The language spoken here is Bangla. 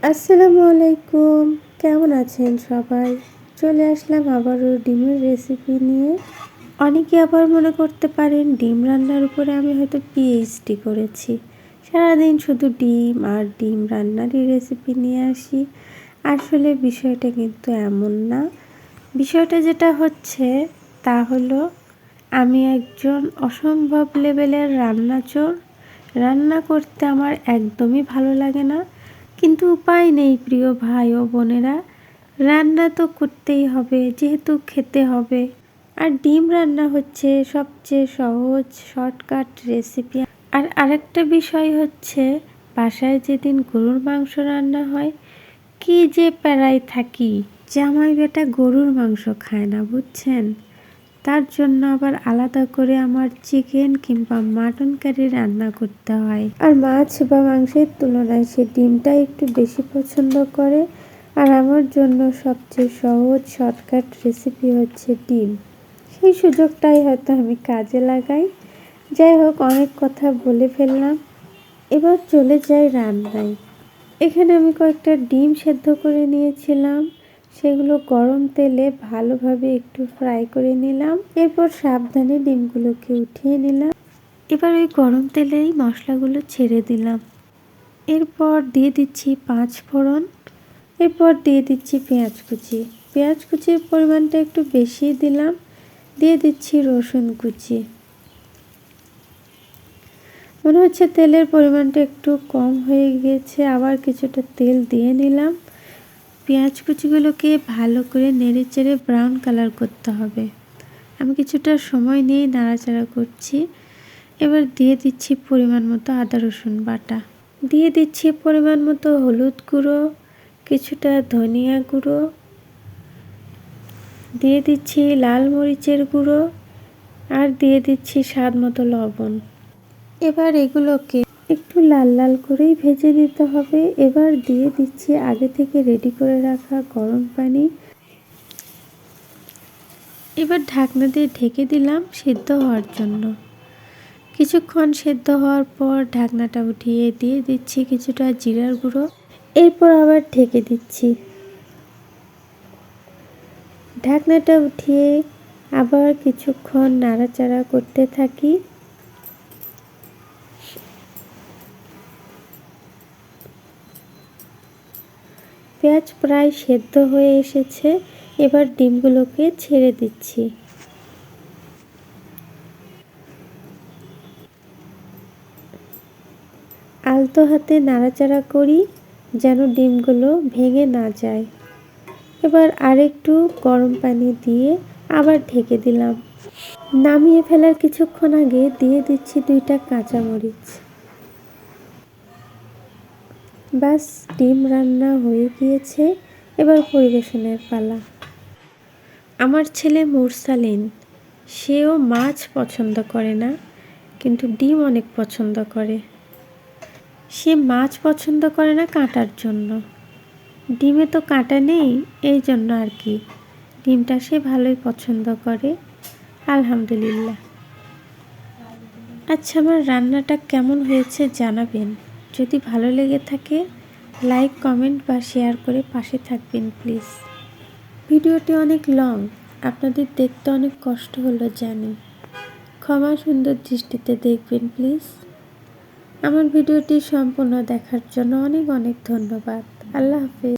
আসসালামু আলাইকুম, কেমন আছেন সবাই? চলে আসলাম আবারও ডিমের রেসিপি নিয়ে। অনেকে আবার মনে করতে পারেন ডিম রান্নার উপরে আমি হয়তো পিএইচডি করেছি, সারাদিন শুধু ডিম আর ডিম রান্নারই রেসিপি নিয়ে আসি। আসলে বিষয়টা কিন্তু এমন না। বিষয়টা যেটা হচ্ছে তা হলো আমি একজন অসম্ভব লেভেলের রান্নাচোর। রান্না করতে আমার একদমই ভালো লাগে না, কিন্তু উপায় নেই প্রিয় ভাই ও বোনেরা, রান্না তো করতেই হবে যেহেতু খেতে হবে। আর ডিম রান্না হচ্ছে সবচেয়ে সহজ শর্টকাট রেসিপি। আর আরেকটা বিষয় হচ্ছে, বাসায় যেদিন গরুর মাংস রান্না হয় কি যে প্যারায় থাকি, জামাই বেটা গরুর মাংস খায় না বুঝছেন, তার জন্য আবার আলাদা করে আমার চিকেন কিংবা মাটন কারি রান্না করতে হয়। আর মাছ বা মাংসের তুলনায় সে ডিমটা একটু বেশি পছন্দ করে। আর আমার জন্য সবচেয়ে সহজ শর্টকাট রেসিপি হচ্ছে ডিম। সেই সুযোগটাই হয়তো আমি কাজে লাগাই। যাই হোক, অনেক কথা বলে ফেললাম, এবার চলে যাই রান্নায়। এখানে আমি কয়েকটা ডিম সেদ্ধ করে নিয়েছিলাম, সেগুলো গরম তেলে ভালোভাবে একটু ফ্রাই করে নিলাম। এরপর সাবধানে ডিমগুলোকে উঠিয়ে নিলাম। এবার ওই গরম তেলেই মশলাগুলো ছেড়ে দিলাম। এরপর দিয়ে দিচ্ছি 5 ফোড়ন। এরপর দিয়ে দিচ্ছি পেঁয়াজ কুচি। পেঁয়াজ কুচির পরিমাণটা একটু বেশি দিলাম। দিয়ে দিচ্ছি রসুন কুচি। মনে হচ্ছে তেলের পরিমাণটা একটু কম হয়ে গিয়েছে, আবার কিছুটা তেল দিয়ে নিলাম। পেঁয়াজ কুচিগুলোকে ভালো করে নেড়েচেড়ে ব্রাউন কালার করতে হবে। আমি কিছুটা সময় নিয়ে নাড়াচাড়া করছি। এবার দিয়ে দিচ্ছি পরিমাণ মতো আদা রসুন বাটা। দিয়ে দিচ্ছি পরিমাণ মতো হলুদ গুঁড়ো, কিছুটা ধনিয়া গুঁড়ো, দিয়ে দিচ্ছি লাল মরিচের গুঁড়ো, আর দিয়ে দিচ্ছি স্বাদ মতো লবণ। এবার এগুলোকে একটু লাল লাল করেই ভেজে নিতে হবে। এবার দিয়ে দিচ্ছি আগে থেকে রেডি করে রাখা গরম পানি। এবার ঢাকনা দিয়ে ঢেকে দিলাম সিদ্ধ হওয়ার জন্য। কিছুক্ষণ সেদ্ধ হওয়ার পর ঢাকনাটা উঠিয়ে দিয়ে দিচ্ছি কিছুটা জিরার গুঁড়ো। এরপর আবার ঢেকে দিচ্ছি। ঢাকনাটা উঠিয়ে আবার কিছুক্ষণ নাড়াচাড়া করতে থাকি। পেঁয়াজ প্রায় সেদ্ধ হয়ে এসেছে, এবার ডিমগুলোকে ছেড়ে দিচ্ছি। আলতো হাতে নাড়াচাড়া করি যেন ডিমগুলো ভেঙে না যায়। এবার আরেকটু গরম পানি দিয়ে আবার ঢেকে দিলাম। নামিয়ে ফেলার কিছুক্ষণ আগে দিয়ে দিচ্ছি 2টা কাঁচামরিচ। ব্যাস, ডিম রান্না হয়ে গিয়েছে। এবার পরিবেশনের পালা। আমার ছেলে মুরসালিন, সেও মাছ পছন্দ করে না, কিন্তু ডিম অনেক পছন্দ করে। সে মাছ পছন্দ করে না কাঁটার জন্য, ডিমে তো কাঁটা নেই এই জন্য আর কি। ডিমটা সে ভালোই পছন্দ করে, আলহামদুলিল্লাহ। আচ্ছা, আমার রান্নাটা কেমন হয়েছে জানাবেন। যদি ভালো লেগে থাকে লাইক কমেন্ট বা শেয়ার করে পাশে থাকবেন প্লিজ। ভিডিওটি অনেক লং, আপনাদের দেখতে অনেক কষ্ট হলো জানি, ক্ষমা সুন্দর দৃষ্টিতে দেখবেন প্লিজ। আমার ভিডিওটি সম্পূর্ণ দেখার জন্য অনেক অনেক ধন্যবাদ। আল্লাহ হাফেজ।